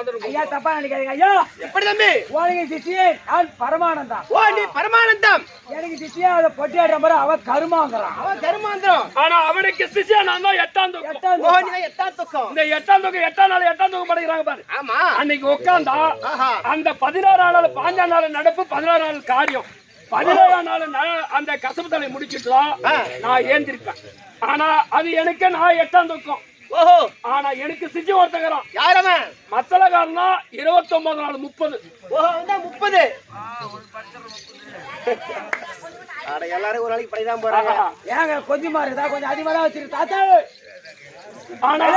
வந்துரும். ஐயா தப்பா நினைக்காதீங்க ஐயா. எப்படி தம்பி? உனக்கு சித்தியே நான் பரமானந்தம். ஓ நீ பரமானந்தம். எனக்கு சித்தியே அத பொட்டியாடுற மாதிரி அவ கருமாங்கறான். அவன் கருமாந்திரம். ஆனா அவனுக்கு சிசியா நான் தான் 8ஆம் தூக்கம். ஓ நீ 8ஆம் தூக்கம். இந்த 8ஆம் தூக்கம் 8ஆம் நாள் 8ஆம் தூக்கம் படிக்கிறாங்க பாரு. ஆமா. அன்னைக்கு உட்கார்ந்தா அந்த 16ஆம் நாள் 15ஆம் நாள் நடப்பு 16ஆம் நாள் காரியம் 17ஆம் நாள் அந்த கசப்பு தலை முடிச்சிட்டு நான் ஏந்திருப்பேன். ஆனா அது எனக்கு நான் 8ஆம் தூக்கம். ஓஹோ. ஆனா எனக்கு சிஜி ஒருத்தகறான். யார் அவன்? மத்தலகாரனா 29 நாள் 30. ஓஹோ வந்தா 30. அட எல்லாரும் ஒரு நாளைக்கு படி தான் போறாங்க. ஏங்க கொஞ்சமா இருக்குதா கொஞ்சம் அதிகமா தான் வச்சிருக்கு தாத்தா. ஆனா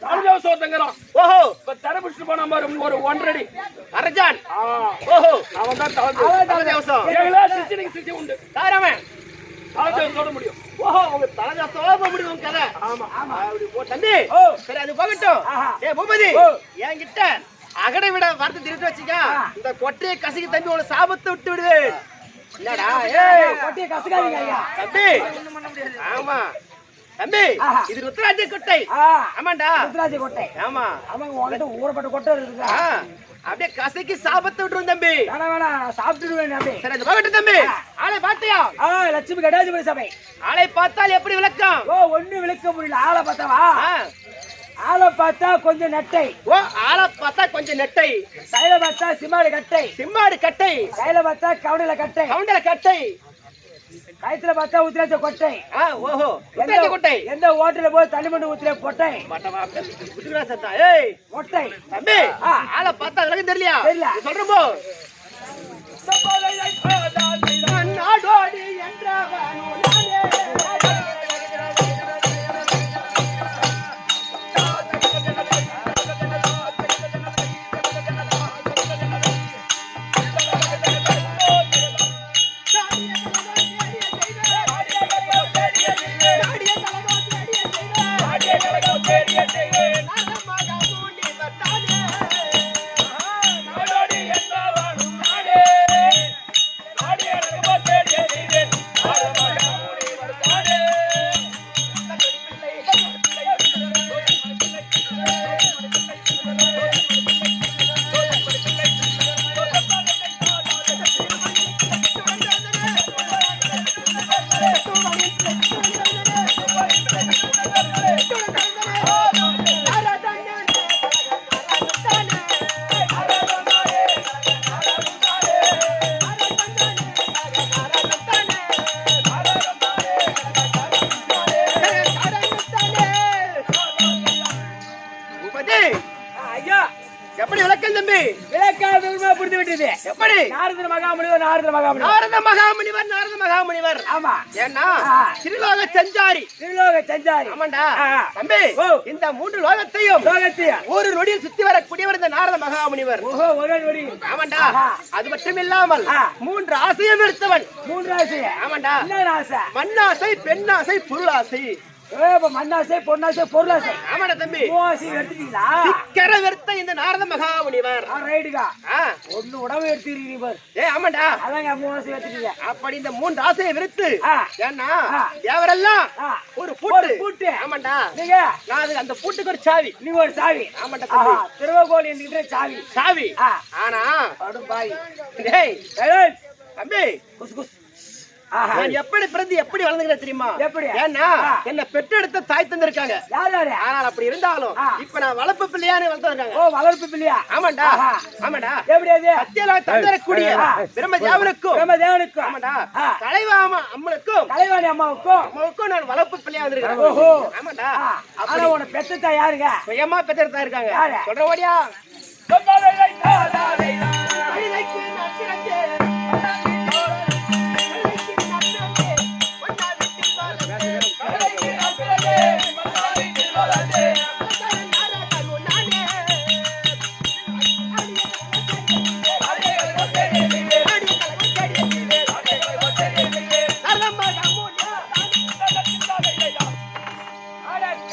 தாஜாஸ் ஒருத்தகறான். ஓஹோ. இப்ப தரபிடிச்சு போன மாதிரி ஒரு 1.5 அடி அரஜான். ஓஹோ அவன் தான் தாஜாஸ். ஏங்களா சிச்சிக்கு சிச்சி உண்டு. யார் அவன்? தாஜாஸ் தொட முடியும். ஓஹோ உங்க தாஜாஸ் தொட முடியும் கதை. ஆமா ஆமா அப்படி போ தம்பி. சரி அது போகட்டும். ஏய் பூபதி என்கிட்ட அகடை விட வார்த்தை திருத்தி வச்சுக்க. இந்த கொட்டையை கசக்கி தம்பி உன சாபத்தை விட்டு விடுவேன். என்னடா ஏய் கொட்டையை கசக்காதீங்க ஐயா. தம்பி ஆமா தம்பி இது ருத்ராஜ கொட்டை. ஆமாண்டா ருத்ராஜ கொட்டை. ஆமா அவங்க உன்கிட்ட ஊறப்பட்ட கொட்டை இருக்குதா? அப்படியே கசக்கி சாபத்தை விட்டுரும் தம்பி. வேணா வேணா சாப்பிட்டுடுவேன் தம்பி. சரி அது போகட்டும் தம்பி. ஆளை பார்த்தியா? லட்சுமி கடாஜபதி சபை. ஆளை பார்த்தால் எப்படி விளக்கம்? ஓ ஒண்ணு விளக்க முடியல. ஆளை பார்த்தாவா? ஆளை பார்த்தா கொஞ்சம் நெட்டை. ஓ ஆளை பார்த்தா கொஞ்சம் நெட்டை. கையில பார்த்தா சிம்மாடு கட்டை. சிம்மாடு கட்டை. கையில பார்த்தா கவுண்டல கட்டை. கவுண்டல கட்டை. கைத்துல பார்த்தா உத்திராஜ கொட்டை. ஓஹோ உத்திராஜ கொட்டை. எந்த ஹோட்டல்ல போய் தள்ளிமண்டு ஊத்துற கொட்டை. உத்திராஜ சத்தா. ஏய் கொட்டை. தம்பி ஆளை பார்த்தா விளக்கம் தெரியலையா? தெரியல. சொல்றப்போ நாடோடி என்றவன் எப்படி விளக்கம் தம்பி? விளக்காதுமா புரிந்து விட்டது. எப்படி? நாரத மகாமுனிவர் நாரத மகாமுனிவர் நாரத மகாமுனிவர் நாரத மகாமுனிவர். ஆமா ஏன்னா திருலோக சஞ்சாரி. திருலோக சஞ்சாரி. ஆமாண்டா தம்பி. இந்த 3 லோகத்தையும் ஒரு நொடியில் சுத்தி வரக்கூடியவர் இந்த நாரத மகாமுனிவர். ஓஹோ ஒரு நொடி. ஆமாண்டா அது மட்டும் இல்லாமல் 3 ஆசையும் எடுத்தவன். 3 ஆசை. ஆமாண்டா என்ன ஆசை? மண்ணாசை பெண்ணாசை பொருளாசை. மண்ணாசை பொன்னாசை பொருளாசை. ஆமாடா தம்பி. ஆசை எடுத்துட்டீங்களா? சிக்கர வெறுத்த இந்த நாரத மகாமுனிவர். ரைட்டுக்கா. ஒண்ணு உடம்பு எடுத்துக்கிறீங்க பாரு. ஆமாண்டா அதாங்க 3 ஆசை எடுத்துட்டீங்க. அப்படி இந்த 3 ஆசையை வெறுத்து ஏன்னா தேவரெல்லாம் ஒரு பூட்டு. ஆமாண்டா நீங்க நான் அந்த பூட்டுக்கு ஒரு சாவி. நீ ஒரு சாவி. ஆமாண்டா தம்பி. திருவகோல் என்கிற சாவி. சாவி. ஆனா அடும் பாய். டேய் தம்பி குஸ் குஸ். நான் எப்படி பிறந்து எப்படி வளர்ந்துக்கிறேன் தெரியுமா? எப்படி? ஏன்னா என்ன பெற்றெடுத்த தாய் தந்திருக்காங்க. யாரு? ஆனால் அப்படி இருந்தாலும் இப்ப நான் வளர்ப்பு பிள்ளையானே வளர்த்துறாங்க. ஓ வளர்ப்பு பிள்ளையா? ஆமாண்டா ஆமாடா. எப்படி அது? சத்தியலா தந்தரக்கூடிய பிரம்மதேவனுக்கும் ஆமாடா கலைவாம அம்மனுக்கும் கலைவாணி அம்மாவுக்கும் நான் வளர்ப்பு பிள்ளையா வந்திருக்கேன். ஓஹோ ஆமாடா. ஆனா உன பெத்ததா யாருங்க? சுயமா பெற்றெடுத்தா இருக்காங்க. சொல்ற ஓடியா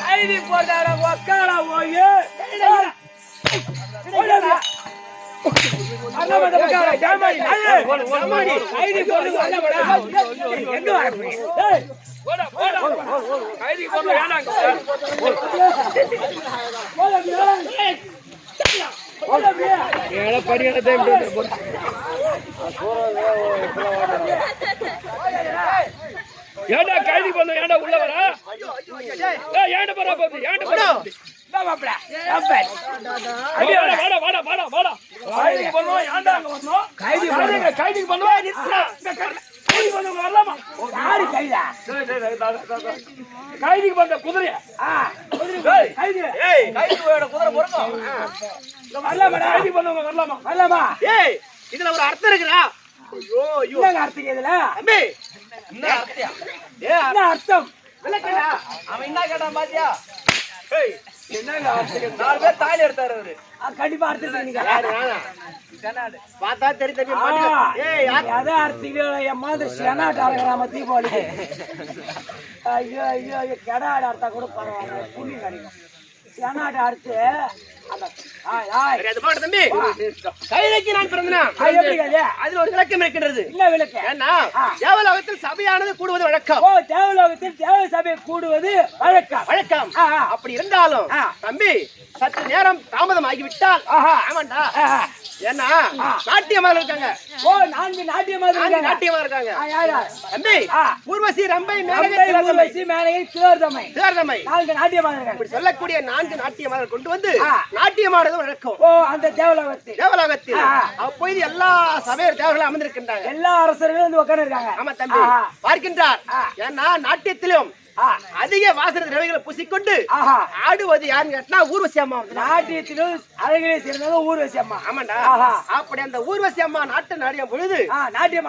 கைதி போட்டார ஒக்கால போய் பணியானதே ஏண்டா கைதிக்கு வந்தோம் ஏண்டா உள்ள வர ஏண்ட போறா போகுது ஏண்ட போறா வாடா வாடா வாடா வாடா கைதிக்கு பண்ணுவோம் ஏண்டா அங்க வரணும் கைதிக்கு பண்ணுவோம் வரலாமா கைதிக்கு வந்த குதிரையா கைதிக்கு வந்தவங்க வரலாமா வரலாமா ஏய் இதுல ஒரு அர்த்தம் இருக்குடா ஐயோ ஐயோ அர்த்தம் இதுல தம்பி என்ன அர்த்தம் விளக்கடா அவன் என்ன கேட்டான் பாத்தியா ஏய் என்னங்க அர்த்தம் 4 பேர் தாலி எடுத்தாரு அவரு கண்டிப்பா அர்த்தம் நீங்க பார்த்தா தெரி தம்பி மாட்டிக்க ஏய் அதே அர்த்தம் என் மாதிரி செனாட் ஆடுறாம தீபாவளி ஐயோ ஐயோ கெடாட அர்த்தா கூட பரவாயில்ல புள்ளி கிடைக்கும் செனாட் அர்த்து அந்த தம்பி கைதைக்கு நான் பிறந்தனா அதுல ஒரு விளக்கம் இருக்கின்றது இல்ல விளக்கம் ஏன்னா தேவலோகத்தில் சபையானது கூடுவது வழக்கம் தேவலோகத்தில் தேவ சபை கூடுவது வழக்கம் வழக்கம் அப்படி இருந்தாலும் தம்பி சற்று நேரம் தாமதம் ஆகிவிட்டால் ஆமாண்டா ஏன்னா நாட்டியமாக இருக்காங்க நாட்டியமாக இருக்காங்க தம்பி ஊர்வசி ரம்பை மேனகை திலோத்தமை இப்படி சொல்லக்கூடிய 4 நாட்டியமாக கொண்டு வந்து நாட்டியமானது வழக்கம் அந்த தேவலோகத்தில் அப்போது எல்லா சபையர் தேவர்களும் அமர்ந்திருக்கின்றாங்க எல்லா அரசர்களும் வந்து உட்கார்ந்து இருக்காங்க ஆமா தம்பி பார்க்கின்றார் ஏன்னா நாட்டியத்திலும் அதிக வாசனை திரவியங்களை பூசிக்கொண்டு ஆடுவது யாருன்னு கேட்டா ஊர்வசி அம்மா. நாட்டியத்திலும் அழகிலே சேர்ந்தது ஊர்வசி அம்மா. ஆமாண்டா. அப்படி அந்த ஊர்வசி அம்மா நாட்டியம்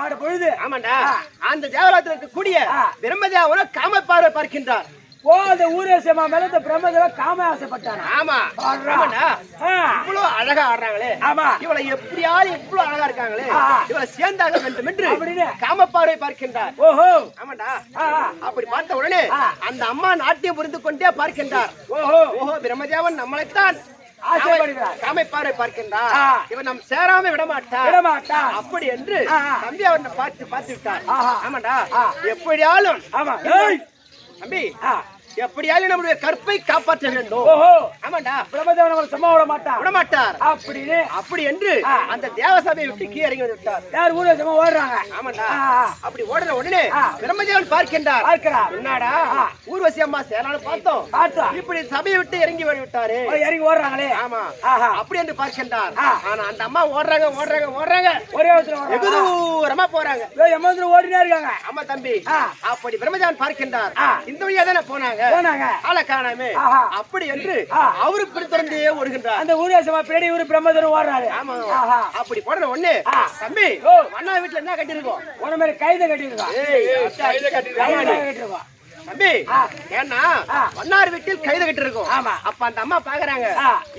ஆடும் பொழுது ஆமாண்டா அந்த தேவலோகத்தில் இருக்கக்கூடிய பிரம்மதேவனை காமப்பார்வை பார்க்கின்றார். ஓ அந்த ஊர்வசி அம்மா மேல இந்த பிரம்மதேவன் காம ஆசைப்பட்டானா? ஆமா. ஆமாண்டா. இவ்வளவு அழகா ஆடுறாங்களே, இவளை எப்படியாவது இவ்வளவு அழகா இருக்காங்களே, இவளை சேர்ந்தாக வேண்டும் என்று காமப்பார்வை பார்க்கின்றார். ஓஹோ. ஆமாண்டா. அப்படி பார்த்த உடனே அந்த அம்மா நாட்டியம் புரிந்து கொண்டே பார்க்கின்றார். ஓஹோ ஓஹோ பிரம்மதேவன் நம்மளைத்தான் காமைப்பாறை பார்க்கின்றார், இவன் நம் சேராம விடமாட்டான் அப்படி என்று தம்பி அவனை பார்த்து விட்டார். ஆமாண்டா. எப்படியாலும் தம்பி எப்படியாலும் நம்முடைய கற்பை காப்பாற்ற வேண்டும். ஆமாண்டா. பிரம்மதேவன் சும்மா விடமாட்டார் அப்படி என்று அந்த தேவசபையை விட்டு கீழே இறங்கி வந்து விட்டார். யார் ஊர்வசி அம்மா ஓடுறாங்க. ஆமாண்டா. அப்படி ஓடுற உடனே பிரம்மதேவன் பார்க்கின்றார். என்னடா ஊர்வசி அம்மா சேரான்னு பார்த்தோம், இப்படி சபையை விட்டு இறங்கி விட்டாரு, இறங்கி ஓடுறாங்களே. ஆமா அப்படி என்று பார்க்கின்றார். ஆனா அந்த அம்மா ஓடுறாங்க ஒரே வெகு தூரமா போறாங்க, ஓடினே இருக்காங்க. ஆமா தம்பி. அப்படி பிரம்மதேவன் பார்க்கின்றார். இந்த வழியா தானே போனாங்க, காணாமே. அப்படி என்று அவரு பிடித்தே ஓடுகின்றார். அந்த ஊர்வசி பின்னாடி இவரு பிரம்மதேவன் ஓடுறாரு. ஆமா. அப்படி போன உடனே தம்பி அண்ணா வீட்டுல என்ன கட்டிருக்கோம், ஒரு மாதிரி கைதை கட்டிருக்கோம் தம்பி. ஏன்னா மன்னார் வீட்டில் கைது கட்டி இருக்கும். அப்ப அந்த அம்மா பாக்குறாங்க,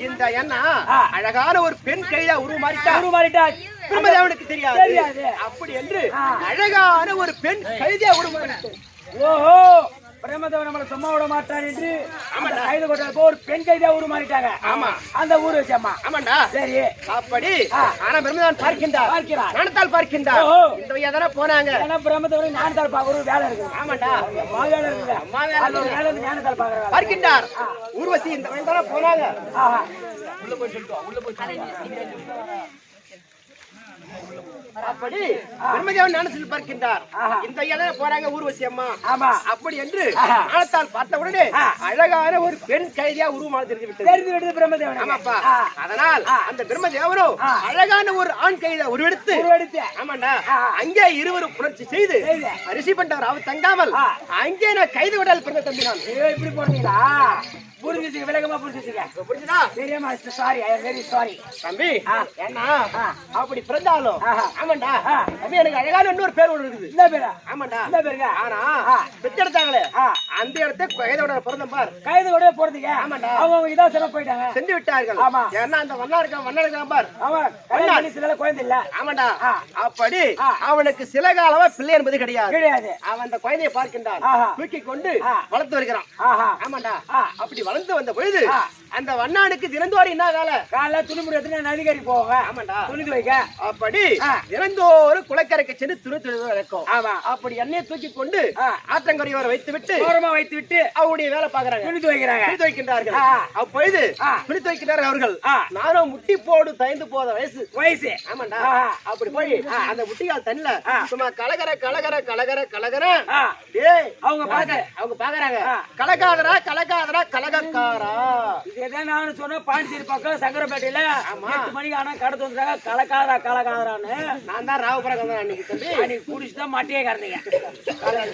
இந்த என்ன அழகான ஒரு பெண் கைதா உருமாறிட்டா பிரம்மதேவனுக்கு தெரியாது. அப்படி என்று அழகான ஒரு பெண் கைதியா உருமாறிட்டு, ஓஹோ பிரம்மதேவன் நம்மள சும்மா விட மாட்டான் என்று கைது கொண்டு ஒரு பெண் கைதியா உருமாறிட்டாங்க. ஆமா அந்த ஊர்வசி அம்மா. ஆமாண்டா. சரி. அப்படி ஆனா பிரம்மதேவன் பார்க்கின்றார், ஞானத்தால் பார்க்கின்றார். இந்த வழியா தானே போனாங்க. ஏன்னா பிரம்மதேவன் ஞானத்தால் பார்க்க ஒரு வேலை இருக்கு. ஆமாண்டா. அம்மா வேலை இருக்கு. அம்மா வேலை ஞானத்தால் பார்க்கின்றார். ஊர்வசி இந்த வழியா தானே போனாங்க. உள்ள போய் அப்படி பிரம்மதேவன் ஞானத்தில் பார்க்கின்றார். இந்த வழியா போறாங்க ஊர்வசி அம்மா. அப்படி என்று ஞானத்தால் பார்த்த உடனே அழகான ஒரு பெண் கைதியா உருவமாக தெரிந்து விட்டது பிரம்மதேவன். ஆமாப்பா. அதனால் அந்த பிரம்மதேவனோ அழகான ஒரு ஆண் கைதியா உருவெடுத்து, ஆமாண்டா, அங்கே இருவரும் புணர்ச்சி செய்து ரிஷி பண்டவர் அவர் தங்காமல் அங்கே நான் கைது விடால் பிறந்த தம்பி. நான் இப்படி போறீங்களா? புரிஞ்சுங்க, விலகமா புரிஞ்சுங்க. புரிஞ்சுதா? தெரியுமா? Sorry, I am very sorry தம்பி. ஏன்னா அப்படி பிறந்தாலும் ஆமாண்டா தம்பி எனக்கு அழகான இன்னொரு பேர் ஒன்று இருக்குது. இந்த பேரா? ஆமாண்டா. இந்த பேருங்க. ஆனா பெற்றெடுத்தாங்களே அந்த இடத்தை கைதோட பிறந்த பார். கைதோட போறதுங்க. ஆமாண்டா. அவங்க இதான் சொல்ல போயிட்டாங்க, செஞ்சு விட்டார்கள். ஏன்னா அந்த வண்ணா இருக்கான் பார், அவன் சில குழந்தை இல்ல. ஆமாண்டா. அப்படி அவனுக்கு சில காலமா பிள்ளை என்பது கிடையாது. அவன் அந்த குழந்தையை பார்க்கின்றான், தூக்கி கொண்டு வளர்த்து வருகிறான். ஆமாண்டா. அப்படி வளர்ந்து வந்த பொழுது அந்த வண்ணானுக்கு தினந்தோறும் என்ன வேலை? காலைல துணிமுறை எடுத்து நதிகரி போவாங்க. ஆமாண்டா. துணி துவைக்க. அப்படி தினந்தோறும் குளக்கரைக்கு சென்று துணி இருக்கும். ஆமா. அப்படி எண்ணெயை தூக்கி கொண்டு ஆற்றங்கரையோர வைத்து விட்டு ஓரமா வைத்து விட்டு அவருடைய வேலை பாக்குறாங்க. துணி துவைக்கிறாங்க. துணி துவைக்கின்றார்கள். அப்பொழுது துணி துவைக்கிறார்கள் அவர்கள். நானும் முட்டி போடு தயந்து போத வயசு. ஆமாண்டா. அப்படி போய் அந்த முட்டிகால் தண்ணில சும்மா கலகர கலகர கலகர கலகர அவங்க பாக்குறாங்க. கலகாதரா கலகாதரா கலகக்காரா. இதுதான் நானும் சொன்னேன். பாண்டிச்சேரி பக்கம் சங்கரப்பேட்டையில 8 மணிக்கு ஆனா கடை தோன்றாங்க. கலக்காதரா கலகாதரான்னு. நான் தான் ராவபுரம் அன்னைக்கு தம்பி. அன்னைக்கு குடிச்சுதான் மாட்டியே கறந்தீங்க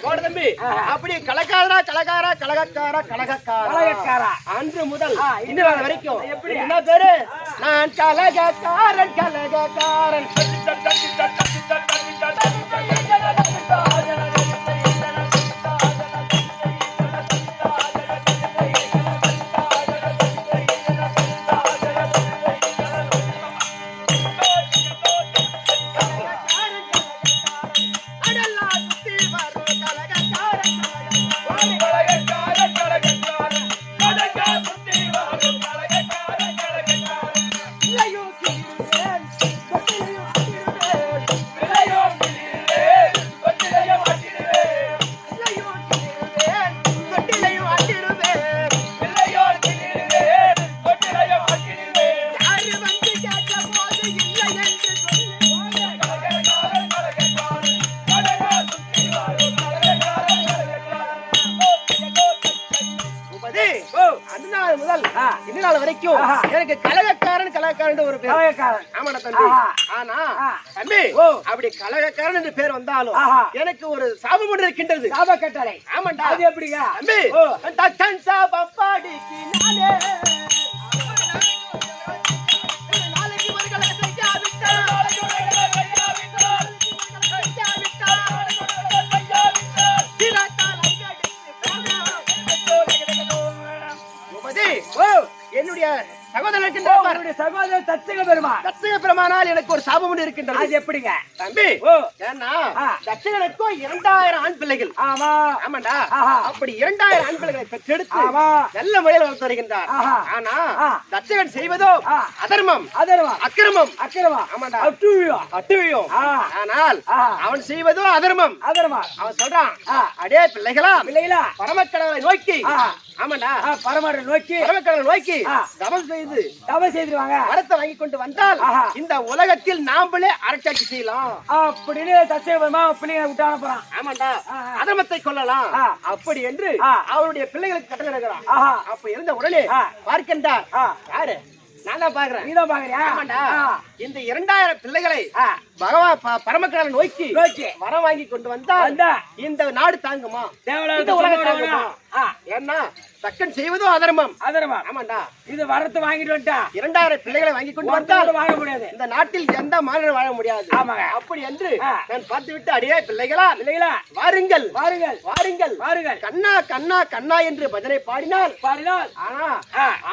போட தம்பி. அப்படி கலகாதரா கலகாரா கலகக்காரா கலகக்காரா அன்று முதல் இன்னும் வரைக்கும் எப்படி என்ன பேரு? நான் கலகக்காரன் கலகக்காரன். எனக்கு கலகக்காரன் கலகக்காரன் ஒரு பேர். ஆமாடா தம்பி. ஆனா தம்பி அப்படி கலகக்காரன் என்று பேர் வந்தாலும் எனக்கு ஒரு சாபம் ஒன்று இருக்கின்றது. சாப கட்டளை. ஆமாண்டா. அது எப்படிங்க தம்பி? தச்சன் சாபம் பாடிக்கு நானே என்னுடைய சகோதரர் தச்சக பெருமானால் எனக்கு ஒரு சாபம் ஒன்று இருக்கின்றது. அது எப்படிங்க தம்பி? ஏன்னா தச்சகனுக்கும் 2000 ஆண் பிள்ளைகள். ஆமாண்டா. அப்படி 2000 ஆண் பிள்ளைகளை பெற்றெடுத்து நல்ல முறையில் வளர்த்து வருகின்றார். ஆனா தச்சகன் செய்வதோ அதர்மம் அக்கிரமம். ஆமாண்டா. அட்டுவியம். ஆனால் அவன் செய்வதோ அதர்மம். அவன் சொல்றான், அடே பிள்ளைகளா பரமக்கடவுளை நோக்கி. ஆமாண்டா. பரமக்கடவுளை நோக்கி தவம் செய்துருவாங்க. வரத்தை வாங்கி கொண்டு வந்தால் இந்த உலகத்தில் நாமளே அரசாட்சி செய்யலாம் அப்படின்னு தச்சகமா பிள்ளைகளை விட்டு அனுப்புறான். ஆமாண்டா. அதர்மத்தை கொள்ளலாம் அப்படி என்று அவருடைய பிள்ளைகளுக்கு கட்டளை இருக்கிறான். அப்ப இருந்த உடனே பார்க்கின்றார். யாரு? நான் தான் பாக்குறேன். நீ தான் பாக்குறியா? ஆமாண்டா. இந்த 2000 பிள்ளைகளை பகவான் பரமக்கடவுளை நோக்கி வரம் வாங்கி கொண்டு வந்தால் இந்த நாடு தாங்குமா? இந்த உலகம் தாங்குமா? ஏன்னா தக்கன் செய்வதோ அதர்மம். ஆமாண்டா. இது வரத்து வாங்கிட்டு வந்துட்டா 2000 பிள்ளைகளை வாங்கி கொண்டு வந்தால் வாழ முடியாது. இந்த நாட்டில் எந்த மாநிலம் வாழ முடியாது. ஆமாங்க. அப்படி என்று நான் பார்த்து விட்டு, அடியே பிள்ளைகளா வாருங்கள் வாருங்கள் வாருங்கள் வாருங்கள் கண்ணா கண்ணா கண்ணா என்று பஜனை பாடினால் ஆனா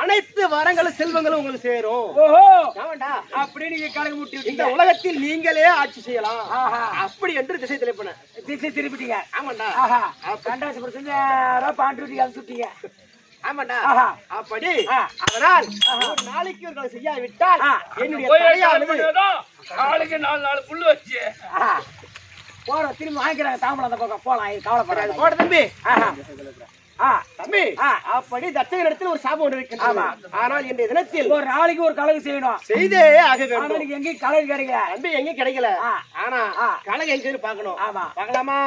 அனைத்து வரங்களும் செல்வங்களும் உங்களுக்கு சேரும். ஓஹோ. ஆமாண்டா. அப்படி நீங்க கணக்கு முட்டி இந்த உலகத்தில் நீங்களே ஆட்சி செய்யலாம் அப்படி என்று திசை திருப்பிட்டீங்க. ஆமாண்டா. கண்டாசி பாண்டி சுட்டீங்க. ஆமாண்டா. அப்படி அதனால் ஒரு நாளைக்கு ஒரு செய்யாவிட்டால் என்னுடைய நாளைக்கு 4 புல்லு வச்சு போறோம். திரும்பி வாங்கிக்கிறாங்க தாம்பளம். அந்த பக்கம் போலாம். கவலைப்படாது. போட தம்பி. தம்பி அப்படி தச்சகன் இடத்தில் ஒரு சாபம் ஒன்று இருக்கின்றது. ஆனால் இன்றைய தினத்தில் ஒரு நாளைக்கு ஒரு கலகு செய்யணும். செய்தே ஆக வேண்டும். எங்கேயும் கலகு கிடைக்கல தம்பி. எங்கேயும் கிடைக்கல. ஆனா கலகு எங்க பாக்கணும். ஆமா பார்க்கலாமா?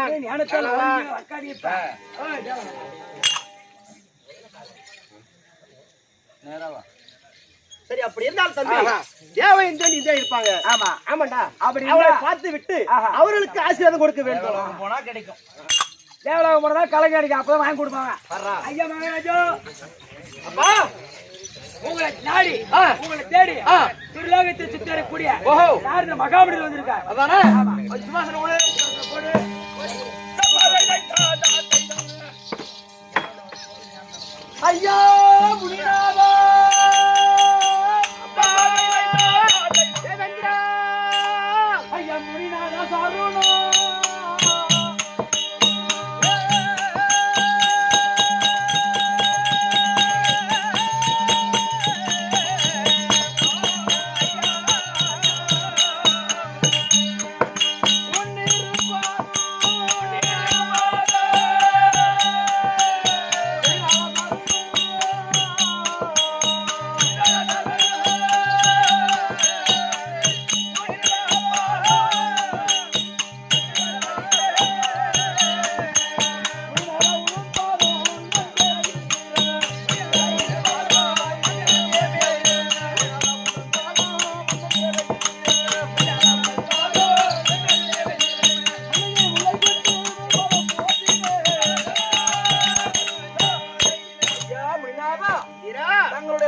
சரி. அப்படி இருந்தாலும் தம்பி தேவன் இருப்பாங்க. ஆமா ஆமாண்டா. அப்படி அவரை பார்த்து விட்டு அவர்களுக்கு ஆசீர்வாதம் கொடுக்க வேண்டும். போனா கிடைக்கும். தேவலோகம் போனதா கலங்க அடிக்க. அப்பதான் வாங்கி கொடுப்பாங்க. ஐயா மகாராஜோ அப்பா உங்களை நாடி உங்களை தேடி திருலோகத்தை சுத்தி வரக்கூடிய யாரு மகாபலியில் வந்திருக்காரு. அதானே? ஐயா முனிநாதா ஐயா முனிநாதா சாருணா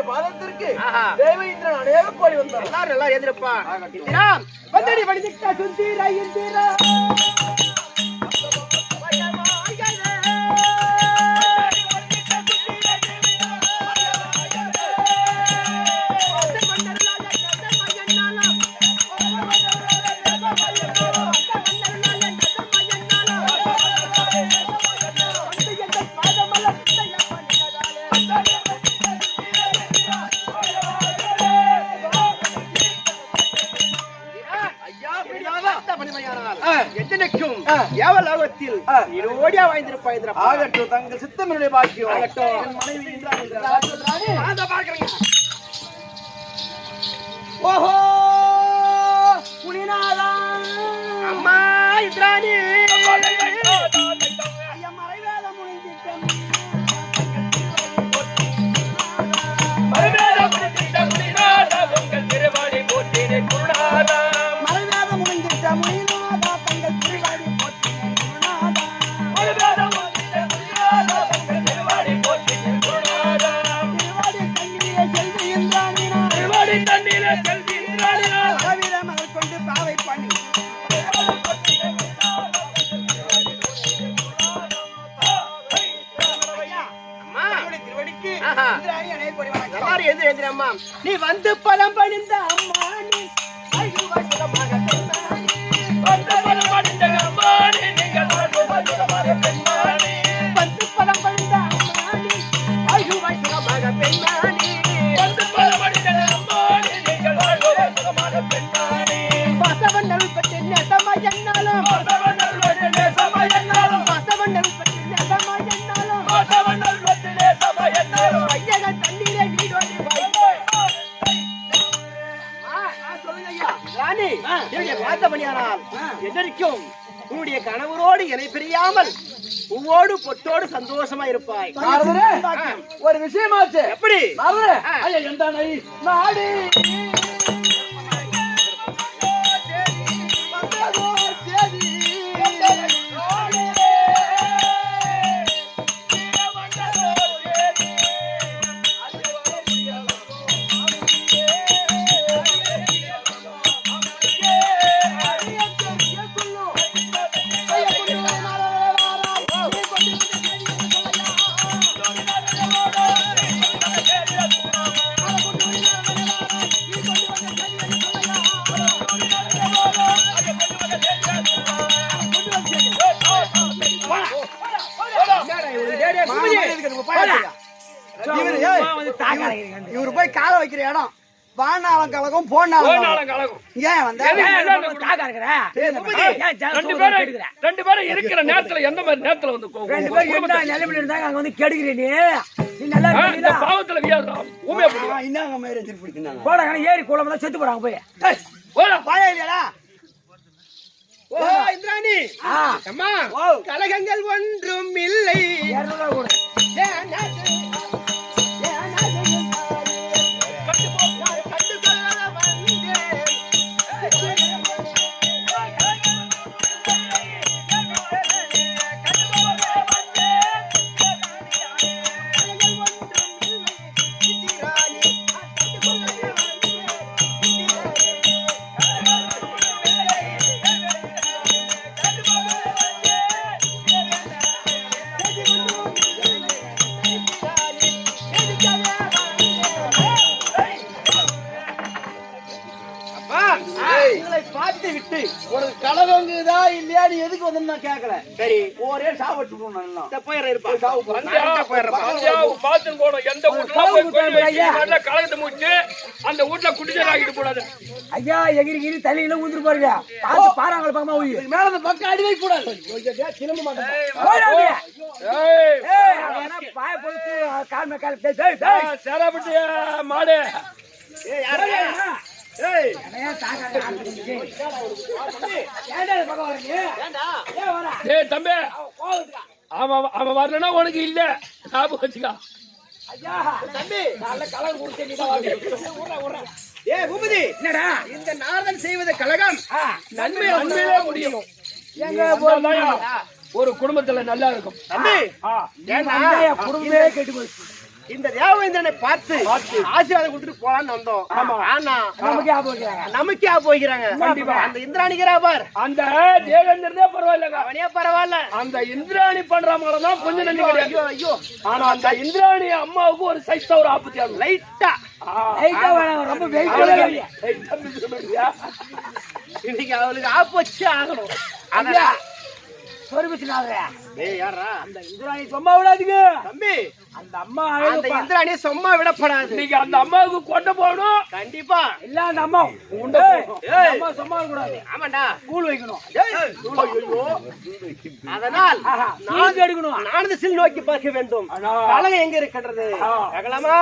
பாதத்திற்கு ஆஹா. தேவேந்திரன் அநேக கோடி வந்தார். எல்லாரும் நல்லா எழுந்திருப்பா. இந்திரா, வந்தடி வடிதிக்கா சுந்தீரா இந்திரா. எத்தனைக்கும் ஏவலோகத்தில் நீரோடியா வாழ்ந்திருப்பா இந்திரா. ஆகட்டும், தங்கள் சித்தமினுடைய பாக்கியம். ஆகட்டும். என் மனைவி இந்திராணி. அந்த பார்க்கறீங்க. ஓஹோ புலிநாதா அம்மா இந்திராணி. ஐயா மறைவேதம் முடிந்திட்டம். மறுவேதம் முடிந்திட்ட முனிநாதா, உங்கள் திருவாடி போற்றினே குருநாதா. மறைவேதம் முடிந்திட்ட முனிநாதா, தங்கள் திருவாடி போற்றினே குருநாதா. மறுவேதம் முடிந்திட்ட முனிநாதா, உங்கள் திருவாடி போற்றினே குருநாதா. திருவாடி தண்ணீரே செல்வி இந்திராணினா. திருவாடி தண்ணீரே செல்வி இந்திராணினா. அளவில மலர் கொண்டு பாவை பண்ணி. அம்மா இந்திராணி அநேக கோடி வணக்கம். எல்லாரும் எழுந்திரு அம்மா. நீ வந்து பலம் பணிந்த அம்மா நீ ஐயுவசமாக பெண்மானி. வந்து பலம் பணிந்த அம்மானே, நீங்கள் வாழ்வுமாக பெண்மானே. வந்து பலம் பணிந்த அம்மா நீ ஐயுவசமாக பெண்மானி. வந்து பலம் பணிந்த அம்மானே, நீங்கள் வாழ்வுமாக பெண்மானே. பசவன் நல்பற்றி நெசமா என்னாலும். மாதவன் நல்வத்திலே சமயன்னாலும். பசவன் நல்பற்றி நெசமா என்னாலும். மாதவன் நல்வத்திலே சமயன்னாலும். ஐயகன் தண்ணீரை நீடோடி வை. ராணி, இவங்க பார்த்தபடியானால் எதற்கும் உன்னுடைய கணவரோடு இணை பிரியாமல் பூவோடு பொட்டோடு சந்தோஷமா இருப்பாய். நாரதரே, ஒரு விஷயமாச்சு. எப்படி? நாரதரே, ஐயா எந்தானை நாடி இவரு போய் கால வைக்கிற இடம் வானாலம் கலகம் போனாலும் போனாலும் கலகம். ஏன் வந்த ரெண்டு பேரும் இருக்கிற நேரத்துல எந்த மாதிரி நேரத்துல வந்து போகும்? இந்த பாவத்துல வியாதிரம் ஊமையா போடுவாங்க. இன்னாங்க மாதிரி வச்சிருப்பிடிக்கிறாங்க ஏறி குளம் செத்து போறாங்க போய் பாயா இல்லையா? ஓ இந்திராணி, அம்மா கலகங்கள் ஒன்றும் இல்லை. பார்த்து விட்டு உனக்கு கலவங்குதா இல்லையா நீ எதுக்கு வந்து நான் கேட்கல. சரி ஒரே சாவட்டு நல்லா போயிடுறேன் இருப்பா. பாத்து போடும். எந்த வீட்டுல போய் கலகத்தை முடிச்சு அந்த வீட்டுல குடிச்சல் ஆகிட்டு கூடாது. ஐயா எகிரி கிரி தலையில ஊந்துரு பாருங்க. பாத்து பாறாங்கள பக்கமா ஊய் மேல அந்த பக்கம் அடி வைக்க கூடாது. திரும்ப மாட்டேன். பாய போட்டு கால் மேல கால் சேராப்பட்டு மாடு தம்பி அவன் வரலன்னா உனக்கு இல்ல ஞாபகம் வச்சுக்கா. என்னடா இந்த நாரதன் செய்வது கலகம் நன்மையிலே முடியும். ஒரு குடும்பத்துல நல்லா இருக்கும். தம்பி குடும்பமே கெட்டு போச்சு. இந்த தேவேந்திரனை பார்த்து ஆசீர்வாதம் கொடுத்துட்டு போலான்னு வந்தோம். ஆனா நமக்கே போகிறாங்க. அந்த இந்திராணிக்கிறா பார், அந்த தேவேந்திரனே பரவாயில்ல, அவனே பரவாயில்ல. அந்த இந்திராணி பண்ற மாதிரிதான் கொஞ்சம் நன்றி கிடையாது. ஐயோ, ஆனா அந்த இந்திராணி அம்மாவுக்கு ஒரு சைஸா ஒரு ஆபத்து ஆகும். லைட்டா ரொம்ப வெயிட் இன்னைக்கு அவளுக்கு ஆப்பு வச்சு ஆகணும். அதான் அந்த இந்திராணி சும்மா விடாதுங்க தம்பி, அந்த அம்மா அந்த இந்திராணி சும்மா விடப்படாது. இன்னைக்கு அந்த அம்மாவுக்கு கொண்டு போகணும். கண்டிப்பா இல்ல அந்த அம்மா அம்மா சும்மா கூடாது. ஆமாண்டா, கூழ் வைக்கணும். அதனால் நான் எடுக்கணும். நான் திசையில் நோக்கி பார்க்க வேண்டும். கலகம் எங்க இருக்கின்றது பார்க்கலாமா?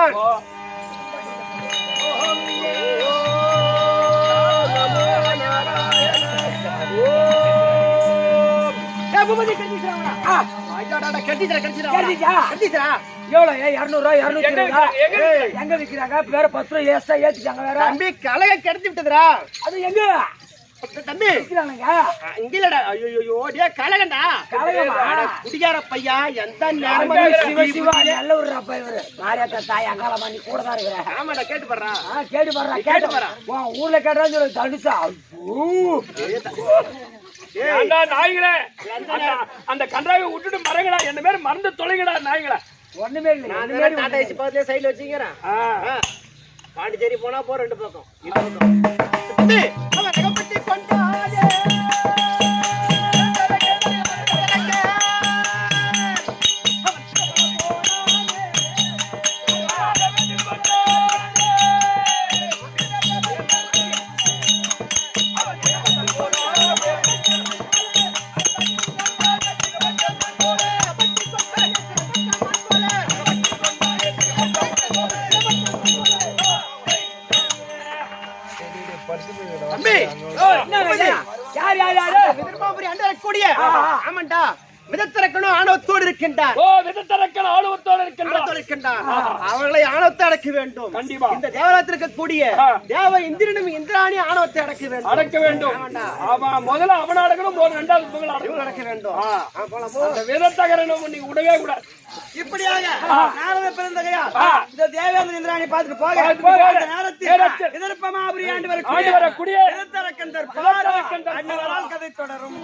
எங்க விக்கிறாங்க? வேற 10 ரூபாய் ஏஸ்டா ஏத்திட்டாங்க. வேற தம்பி கலக கிடைச்சு விட்டதுடா. அது எங்க தம்பி விக்கிறானுங்க? இங்கலடா. ஐயோ டே கலகண்டா. குடிகார பையா, எந்த நேரமா சிவா நல்ல ஒரு அப்பா இவரு. மாரியாத்தா தாய் அங்காளமா நீ கூட தான் இருக்கிற. ஆமாடா, கேட்டு பாறா. கேட்டு பாறா. ஊர்ல கேட்டாலும் சொல்லு தடுசா. ஏண்டா நாய்களே, அந்த கன்றாவை விட்டுட்டு மறங்கடா, என்ன பேர் மறந்து தொலைங்கடா நாய்களா. ஒண்ணுமே இல்ல. நான் டாடா ஏசி பக்கத்துல சைடுல வச்சிங்கறேன். பாண்டிச்சேரி போனா போ, ரெண்டு பக்கம் இது பக்கம். தம்பி அவன் ரகப்பட்டி கொண்டாடே. தம்பி ஆமாண்டா, விதத்திறக்கணும் ஆணவத்தோடு இருக்கின்றார். அவர்களை ஆணவத்தை அடக்க வேண்டும். கண்டிப்பா இந்த தேவலத்தில் இருக்கக்கூடிய தேவ இந்திரனும் இந்திராணி ஆணவத்தை அடக்க வேண்டும். ஆமா, முதல்ல அவன் அடக்கணும், ரெண்டாவது அடக்க வேண்டும். விதத்தகரனும் நீ விடவே கூடாது. இப்படியாக நாரத பிறந்தகையா இந்த தேவேந்திர இந்திராணி பார்த்துட்டு போக நேரத்தில் எதிர்ப்பமாபுரி ஆண்டு வரக்கூடிய கதை தொடரும்.